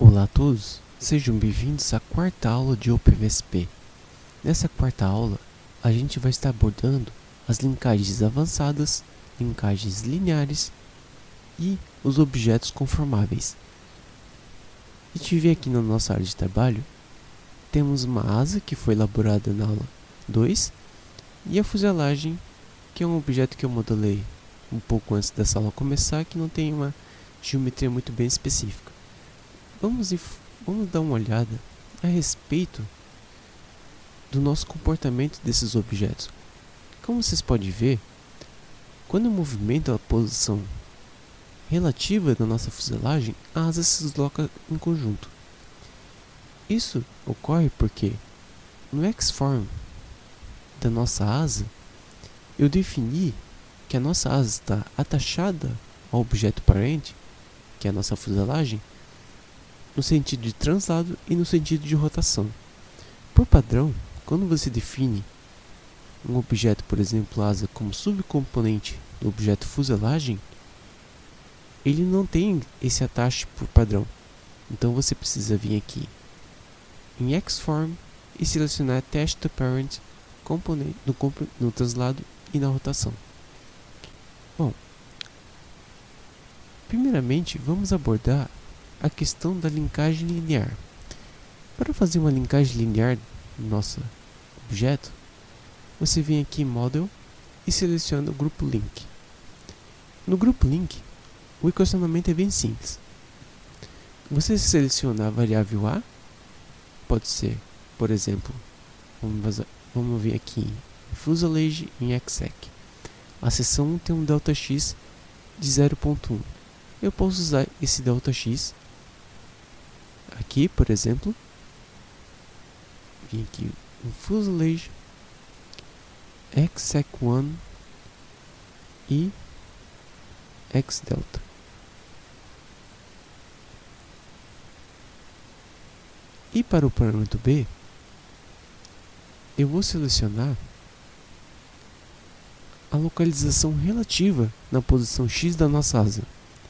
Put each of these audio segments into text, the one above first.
Olá a todos, sejam bem-vindos à quarta aula de OpenVSP. Nessa quarta aula, a gente vai estar abordando as linkagens avançadas, linkagens lineares e os objetos conformáveis. A gente vê aqui na nossa área de trabalho, temos uma asa que foi elaborada na aula 2 e a fuselagem, que é um objeto que eu modelei um pouco antes dessa aula começar, que não tem uma geometria muito bem específica. Vamos dar uma olhada a respeito do nosso comportamento desses objetos. Como vocês podem ver, quando eu movimento a posição relativa da nossa fuselagem, a asa se desloca em conjunto. Isso ocorre porque no Xform da nossa asa, eu defini que a nossa asa está atachada ao objeto parente, que é a nossa fuselagem, no sentido de translado e no sentido de rotação. Por padrão, quando você define um objeto, por exemplo, asa, como subcomponente do objeto fuselagem, ele não tem esse atache por padrão. Então você precisa vir aqui em Xform e selecionar Attach to Parent Component no translado e na rotação. Bom, primeiramente vamos abordar a questão da linkagem linear. Para fazer uma linkagem linear no nosso objeto, você vem aqui em Model e seleciona o grupo Link. No grupo Link, o equacionamento é bem simples. Você seleciona a variável A, pode ser, por exemplo, vamos ver aqui em Fuselage em Exec. A seção 1 tem um ΔX de 0.1. Eu posso usar esse ΔX aqui, por exemplo, vim aqui em Fuselage, Exec1 e Xdelta. E para o parâmetro B, eu vou selecionar a localização relativa na posição X da nossa asa.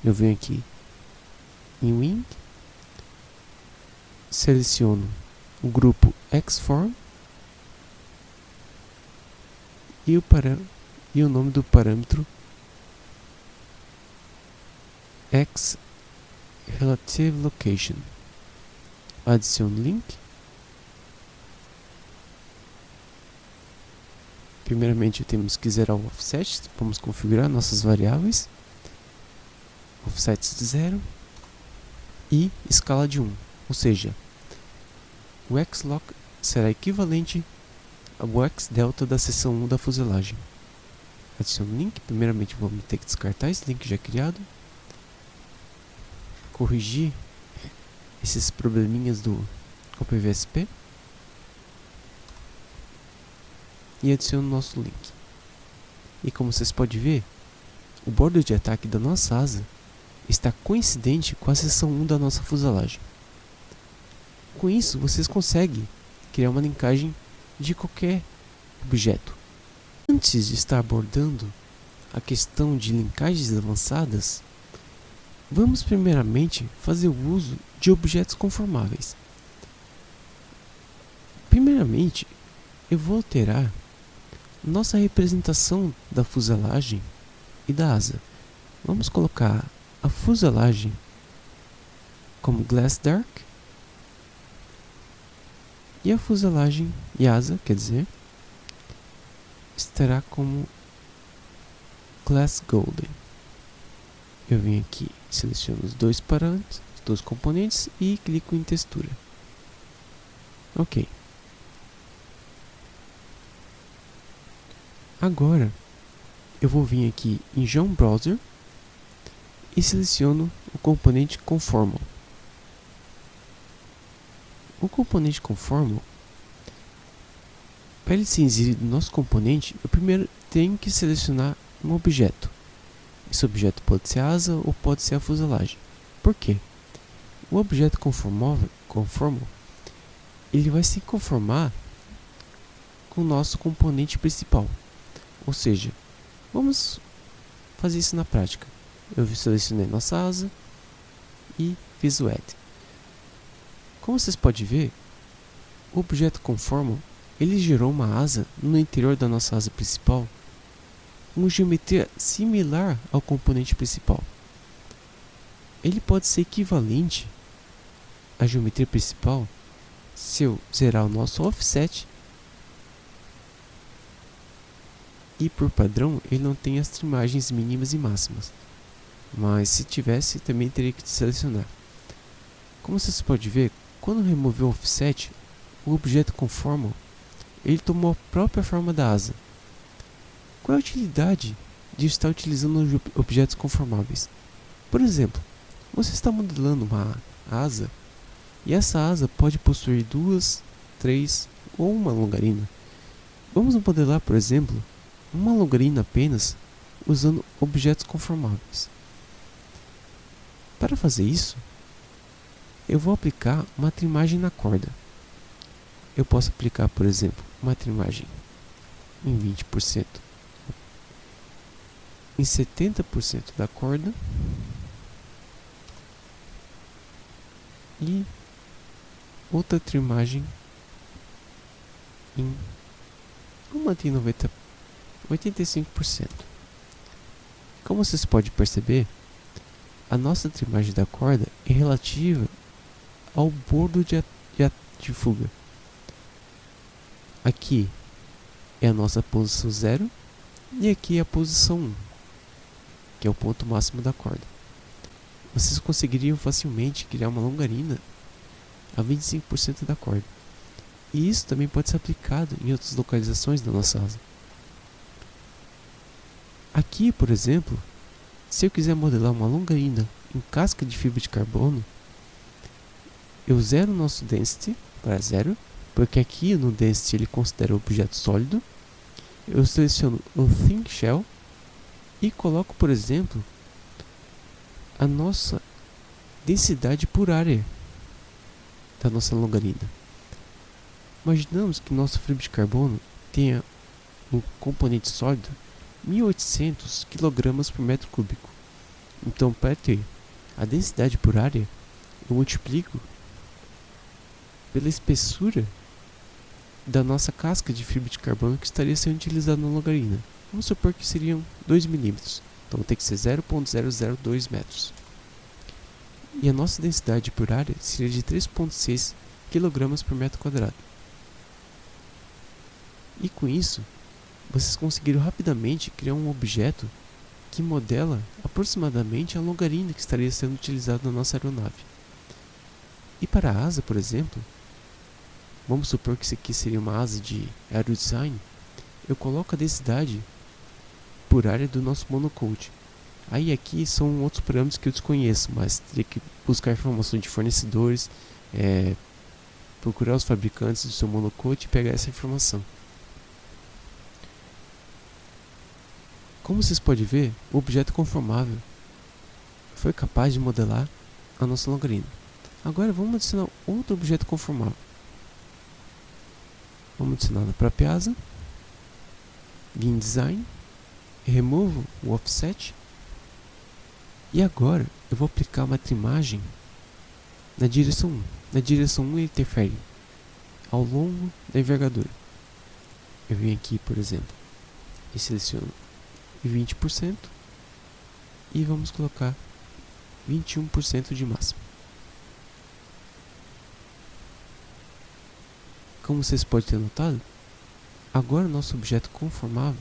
Eu venho aqui em Wing, seleciono o grupo Xform e o nome do parâmetro X Relative Location. Adiciono link. Primeiramente temos que zerar o offset, vamos configurar nossas variáveis. Offset de 0 e escala de 1, ou seja, o Xlock será equivalente ao Xdelta da seção 1 da fuselagem. Adiciono link. Primeiramente vamos ter que descartar esse link já criado, corrigir esses probleminhas do OpenVSP e adiciono o nosso link. E como vocês podem ver, o bordo de ataque da nossa asa está coincidente com a seção 1 da nossa fuselagem. Com isso, vocês conseguem criar uma linkagem de qualquer objeto. Antes de estar abordando a questão de linkagens avançadas, vamos primeiramente fazer o uso de objetos conformáveis. Primeiramente, eu vou alterar nossa representação da fuselagem e da asa. Vamos colocar a fuselagem como Glass Dark e a fuselagem e asa, quer dizer, estará como Glass Golden. Eu venho aqui, seleciono os dois parâmetros, os dois componentes e clico em textura. Ok. Agora eu vou vir aqui em Geom Browser e seleciono o componente Conformal. O componente Conformal, para ele ser inserido no nosso componente, eu primeiro tenho que selecionar um objeto. Esse objeto pode ser a asa ou pode ser a fuselagem. Por quê? O objeto conformal ele vai se conformar com o nosso componente principal. Ou seja, vamos fazer isso na prática. Eu selecionei nossa asa e fiz o Add. Como vocês podem ver, o objeto conformal ele gerou uma asa no interior da nossa asa principal com geometria similar ao componente principal. Ele pode ser equivalente à geometria principal se eu zerar o nosso offset, e por padrão ele não tem as trimagens mínimas e máximas, mas se tivesse também teria que selecionar. Como vocês podem ver, quando remover o offset, o objeto conformal ele tomou a própria forma da asa. Qual é a utilidade de estar utilizando objetos conformáveis? Por exemplo, você está modelando uma asa e essa asa pode possuir 2, 3 ou uma longarina. Vamos modelar, por exemplo, uma longarina apenas usando objetos conformáveis. Para fazer isso, eu vou aplicar uma trimagem na corda. Eu posso aplicar, por exemplo, uma trimagem em 20%, em 70% da corda e outra trimagem em 85%. Como vocês podem perceber, a nossa trimagem da corda é relativa ao bordo de fuga. Aqui é a nossa posição 0 e aqui é a posição 1, que é o ponto máximo da corda. Vocês conseguiriam facilmente criar uma longarina a 25% da corda. E isso também pode ser aplicado em outras localizações da nossa asa. Aqui, por exemplo, se eu quiser modelar uma longarina em casca de fibra de carbono, eu zero o nosso density para 0, porque aqui no density ele considera o objeto sólido. Eu seleciono o thin shell e coloco, por exemplo, a nossa densidade por área da nossa longarina. Imaginamos que nosso fibra de carbono tenha um componente sólido 1800 kg por metro cúbico. Então, para ter a densidade por área, eu multiplico pela espessura da nossa casca de fibra de carbono que estaria sendo utilizada na longarina. Vamos supor que seriam 2 mm, então tem que ser 0,002 metros. E a nossa densidade por área seria de 3,6 kg por metro quadrado. E com isso, vocês conseguiram rapidamente criar um objeto que modela aproximadamente a longarina que estaria sendo utilizada na nossa aeronave. E para a asa, por exemplo, vamos supor que isso aqui seria uma asa de aerodesign, eu coloco a densidade por área do nosso monocode. Aí aqui são outros parâmetros que eu desconheço, mas teria que buscar informações de fornecedores, procurar os fabricantes do seu monocode e pegar essa informação. Como vocês podem ver, o objeto conformável foi capaz de modelar a nossa longarina. Agora vamos adicionar outro objeto conformável. Vamos adicionar na própria asa, vim em design, removo o offset e agora eu vou aplicar uma trimagem na direção 1. Na direção 1 ele interfere ao longo da envergadura. Eu venho aqui, por exemplo, e seleciono 20% e vamos colocar 21% de máximo. Como vocês podem ter notado, agora o nosso objeto conformável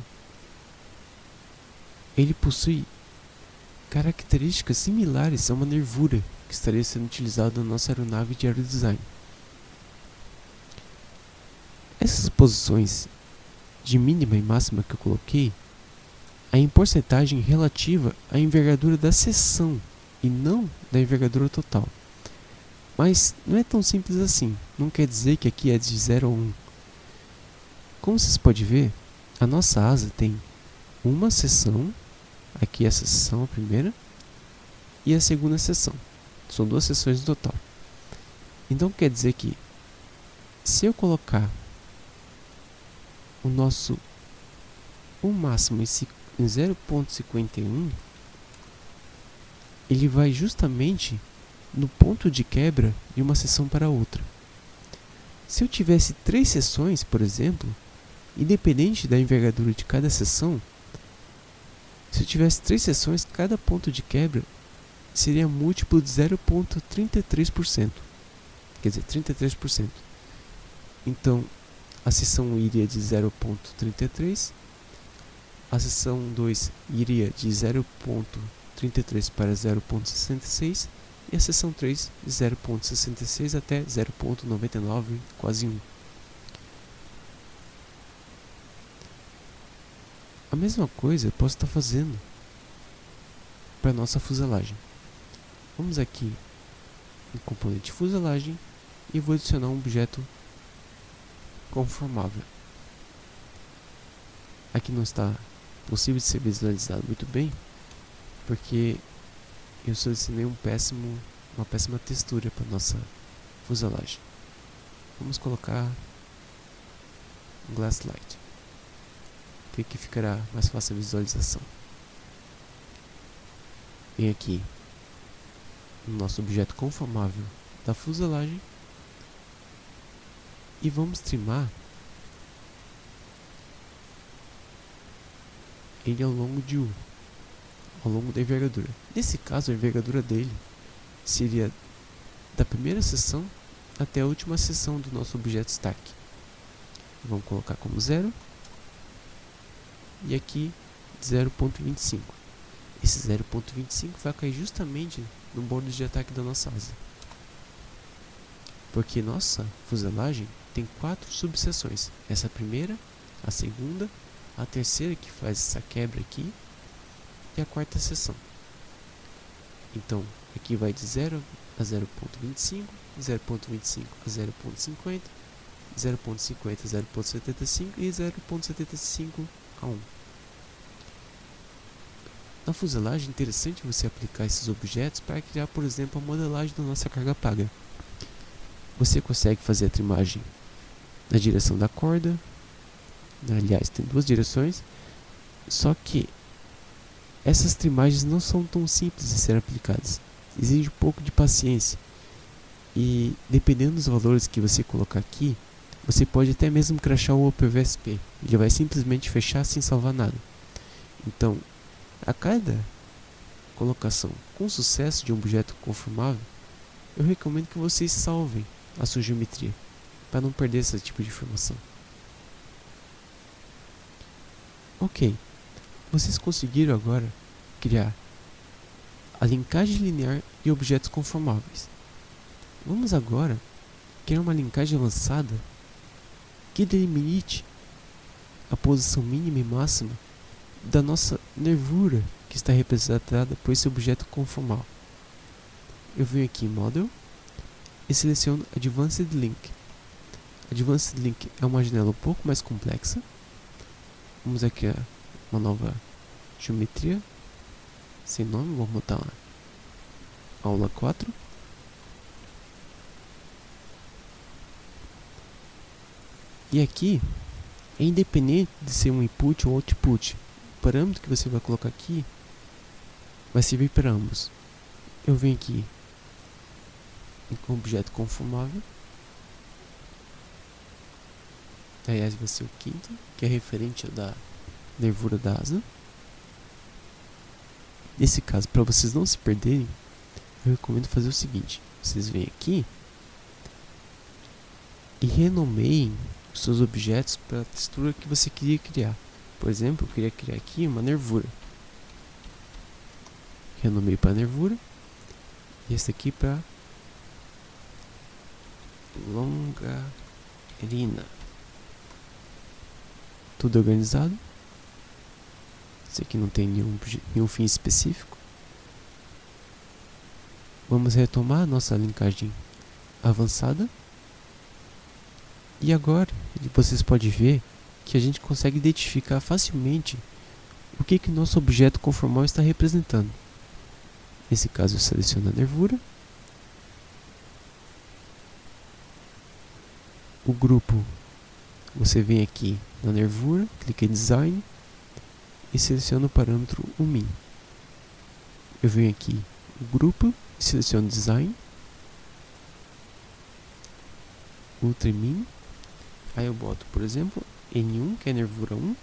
ele possui características similares a uma nervura que estaria sendo utilizada na nossa aeronave de aerodesign. Essas posições de mínima e máxima que eu coloquei é em porcentagem relativa à envergadura da seção e não da envergadura total. Mas não é tão simples assim, não quer dizer que aqui é de 0 a 1. Como vocês podem ver, a nossa asa tem uma seção, aqui essa seção a primeira, e a segunda seção. São duas seções no total. Então quer dizer que se eu colocar o nosso máximo em 0,51, ele vai justamente no ponto de quebra de uma seção para outra. Se eu tivesse 3 seções, por exemplo, independente da envergadura de cada seção, se eu tivesse 3 seções, cada ponto de quebra seria múltiplo de 0,33%. Quer dizer, 33%. Então, a seção 1 iria de 0,33, a seção 2 iria de 0,33 para 0,66 e a seção 3 de 0,66 até 0,99, quase 1. A mesma coisa eu posso estar fazendo para a nossa fuselagem. Vamos aqui em componente fuselagem e vou adicionar um objeto conformável. Aqui não está possível de ser visualizado muito bem, porque eu selecionei uma péssima textura para nossa fuselagem. Vamos colocar um glass light, que aqui ficará mais fácil a visualização. Vem aqui no nosso objeto conformável da fuselagem e vamos trimar ele ao longo da envergadura. Nesse caso, a envergadura dele seria da primeira seção até a última seção do nosso objeto stack. Vamos colocar como 0 e aqui 0,25. Esse 0,25 vai cair justamente no bordo de ataque da nossa asa, porque nossa fuselagem tem 4 subseções. Essa primeira, a segunda, a terceira que faz essa quebra aqui e a quarta seção. Então aqui vai de 0 a 0,25, 0,25 a 0,50, 0,50 a 0,75 e 0,75 a 1. Na fuselagem é interessante você aplicar esses objetos para criar, por exemplo, a modelagem da nossa carga paga. Você consegue fazer a trimagem na direção da corda, aliás, tem 2 direções, só que essas trimagens não são tão simples de ser aplicadas. Exige um pouco de paciência e, dependendo dos valores que você colocar aqui, você pode até mesmo crashar o OpenVSP. Ele vai simplesmente fechar sem salvar nada. Então, a cada colocação com sucesso de um objeto conformável, eu recomendo que vocês salvem a sua geometria, para não perder esse tipo de informação. Ok, vocês conseguiram agora criar a linkagem linear de objetos conformáveis. Vamos agora criar uma linkagem avançada que delimite a posição mínima e máxima da nossa nervura que está representada por esse objeto conformal. Eu venho aqui em Model e seleciono Advanced Link. Advanced Link é uma janela um pouco mais complexa. Vamos aqui a uma nova geometria sem nome, vamos botar lá aula 4. E aqui é independente de ser um input ou output. O parâmetro que você vai colocar aqui vai servir para ambos. Eu venho aqui com objeto conformável. Aliás, vai ser o quinto, que é referente da nervura da asa. Nesse caso, para vocês não se perderem, eu recomendo fazer o seguinte: vocês vêm aqui e renomeiem os seus objetos para a textura que você queria criar. Por exemplo, eu queria criar aqui uma nervura. Renomeio para nervura. E esse aqui para longarina. Tudo organizado. Esse aqui não tem nenhum fim específico. Vamos retomar a nossa linkagem avançada. E agora vocês podem ver que a gente consegue identificar facilmente o que nosso objeto conformal está representando. Nesse caso eu seleciono a nervura. O grupo, você vem aqui na nervura, clica em Design e seleciona o parâmetro UMIN. Eu venho aqui no grupo, seleciono Design, Ultramin, aí eu boto, por exemplo, N1, que é nervura 1,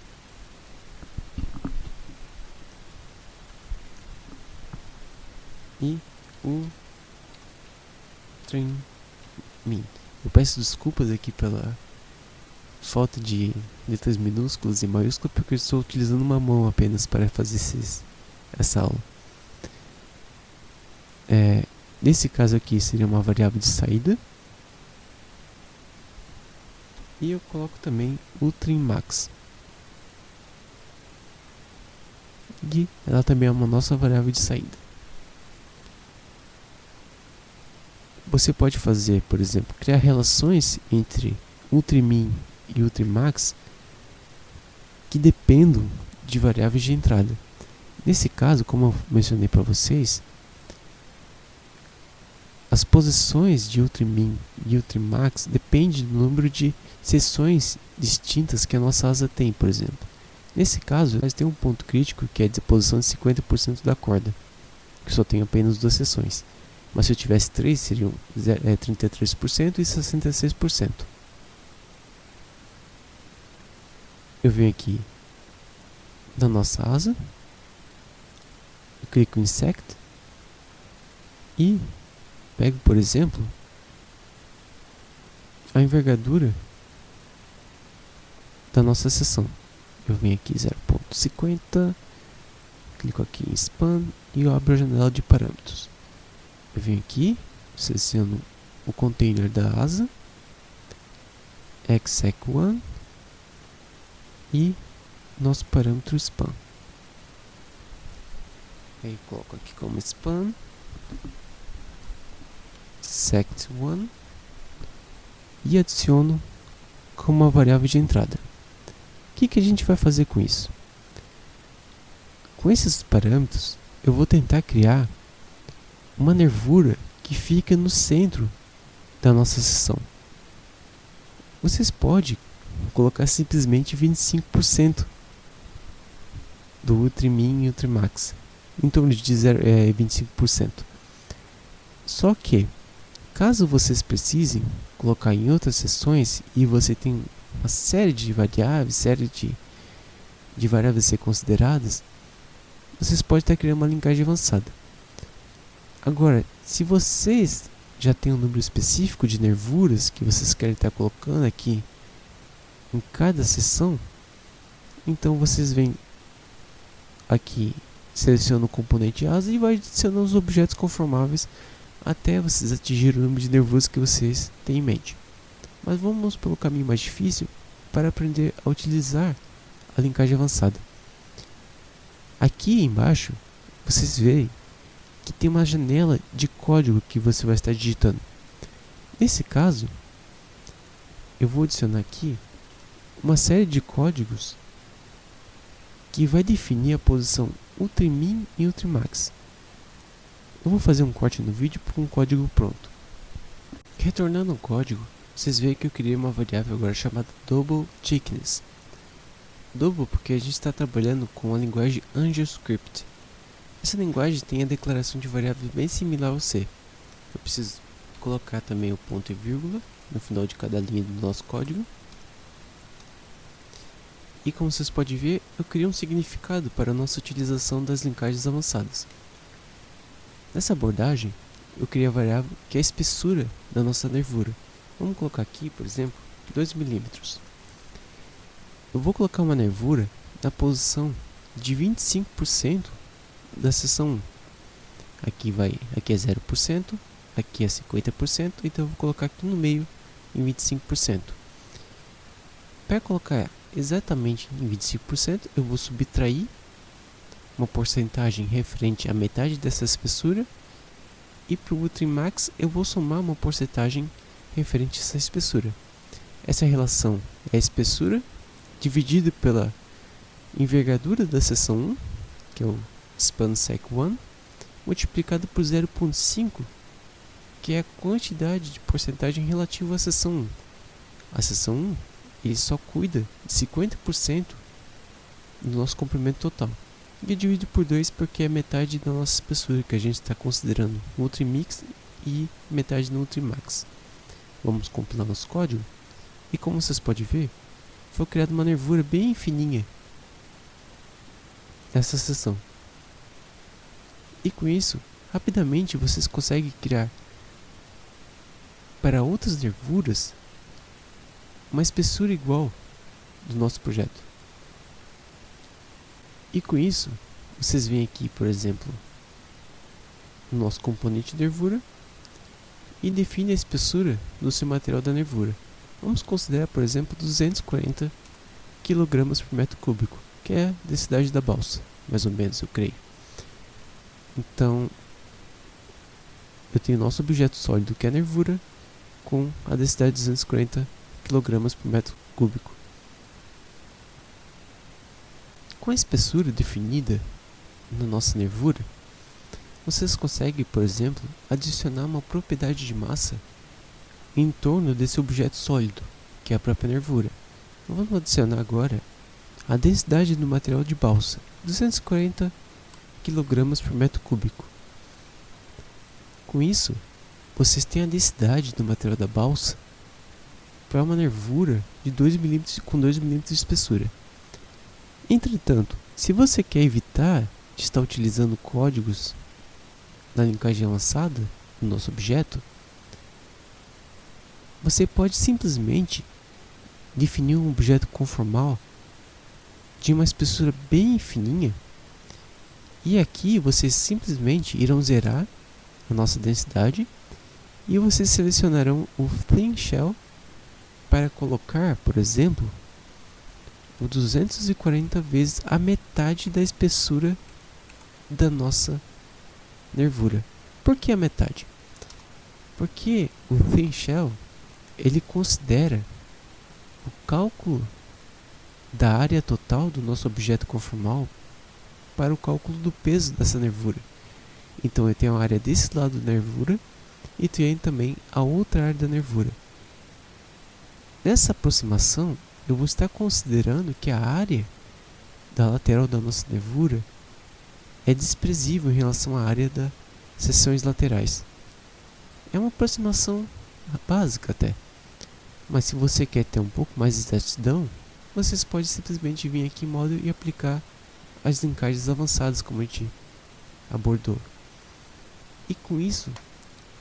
e Ultramin. Eu peço desculpas aqui pela falta de letras minúsculas e maiúsculas, porque eu estou utilizando uma mão apenas para fazer essa aula. Nesse caso aqui seria uma variável de saída. E eu coloco também Ultramin_Max. E ela também é uma nossa variável de saída. Você pode fazer, por exemplo, criar relações entre Ultramin e Ultramin_Max que dependam de variáveis de entrada. Nesse caso, como eu mencionei para vocês, as posições de Ultramin e Ultramin_Max dependem do número de seções distintas que a nossa asa tem, por exemplo. Nesse caso, nós temos um ponto crítico que é a posição de 50% da corda, que só tem apenas 2 seções. Mas se eu tivesse 3, seriam 33% e 66%. Eu venho aqui na nossa asa, eu clico em Insect e pego, por exemplo, a envergadura da nossa seção. Eu venho aqui 0.50, clico aqui em Span e eu abro a janela de parâmetros. Eu venho aqui, seleciono o container da asa, exec1 e nosso parâmetro span. Aí coloco aqui como span sect1 e adiciono como uma variável de entrada. O que a gente vai fazer com isso? Com esses parâmetros, eu vou tentar criar uma nervura que fica no centro da nossa seção. Vocês podem colocar simplesmente 25% do Ultramin e Ultramax, em torno de 25%. Só que, caso vocês precisem colocar em outras seções e você tem uma série de variáveis, de variáveis a ser consideradas, vocês podem estar criando uma linkagem avançada. Agora, se vocês já têm um número específico de nervuras que vocês querem estar colocando aqui em cada seção, então vocês vêm aqui, selecionam o componente asa e vai adicionando os objetos conformáveis até vocês atingirem o número de nervuras que vocês têm em mente. Mas vamos pelo caminho mais difícil para aprender a utilizar a linkagem avançada. Aqui embaixo, vocês veem que tem uma janela de código que você vai estar digitando. Nesse caso, eu vou adicionar aqui uma série de códigos que vai definir a posição Ultramin e Ultramax. Eu vou fazer um corte no vídeo com um código pronto. Retornando ao código, vocês veem que eu criei uma variável agora chamada Double Thickness. Double porque a gente está trabalhando com a linguagem AngelScript. Essa linguagem tem a declaração de variáveis bem similar ao C. Eu preciso colocar também o ponto e vírgula no final de cada linha do nosso código. E como vocês podem ver, eu criei um significado para a nossa utilização das linkagens avançadas. Nessa abordagem, eu criei a variável que é a espessura da nossa nervura. Vamos colocar aqui, por exemplo, 2 mm. Eu vou colocar uma nervura na posição de 25% da seção 1. Aqui é 0%, aqui é 50%, então eu vou colocar aqui no meio em 25%. Para colocar exatamente em 25%, eu vou subtrair uma porcentagem referente à metade dessa espessura, e para o Ultramax eu vou somar uma porcentagem referente a essa espessura. Essa relação é a espessura dividida pela envergadura da seção 1, que é o span sec1, multiplicado por 0.5, que é a quantidade de porcentagem relativa à seção 1. A seção 1 ele só cuida de 50% do nosso comprimento total. E eu divido por 2 porque é metade da nossa espessura que a gente está considerando no Ultramix e metade no Ultimax. Vamos compilar nosso código e, como vocês podem ver, foi criada uma nervura bem fininha nessa seção. E com isso, rapidamente vocês conseguem criar para outras nervuras uma espessura igual do nosso projeto. E com isso, vocês vêm aqui, por exemplo, no nosso componente nervura e define a espessura do seu material da nervura. Vamos considerar, por exemplo, 240 kg por metro cúbico, que é a densidade da balsa, mais ou menos, eu creio. Então, eu tenho nosso objeto sólido, que é a nervura, com a densidade de 240 kg por metro cúbico. Com a espessura definida na nossa nervura, vocês conseguem, por exemplo, adicionar uma propriedade de massa em torno desse objeto sólido, que é a própria nervura. Então, vamos adicionar agora a densidade do material de balsa, 240 kg por metro cúbico. Com isso, vocês têm a densidade do material da balsa para uma nervura de 2 mm com 2 mm de espessura. Entretanto, se você quer evitar de estar utilizando códigos na linkagem avançada no nosso objeto, você pode simplesmente definir um objeto conformal de uma espessura bem fininha, e aqui vocês simplesmente irão zerar a nossa densidade e vocês selecionarão o Thin Shell para colocar, por exemplo, o 240 vezes a metade da espessura da nossa nervura. Por que a metade? Porque o Thin Shell ele considera o cálculo da área total do nosso objeto conformal para o cálculo do peso dessa nervura. Então eu tenho a área desse lado da nervura e tenho também a outra área da nervura. Nessa aproximação, eu vou estar considerando que a área da lateral da nossa nervura é desprezível em relação à área das seções laterais. É uma aproximação básica até, mas se você quer ter um pouco mais de exatidão, vocês podem simplesmente vir aqui em modo e aplicar as linkagens avançadas como a gente abordou. E com isso,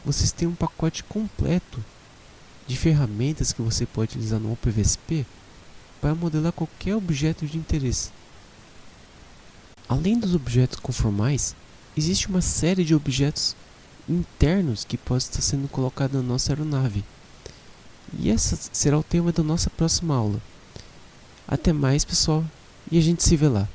vocês têm um pacote completo de ferramentas que você pode utilizar no OpenVSP para modelar qualquer objeto de interesse. Além dos objetos conformais, existe uma série de objetos internos que podem estar sendo colocados na nossa aeronave. E esse será o tema da nossa próxima aula. Até mais, pessoal, e a gente se vê lá.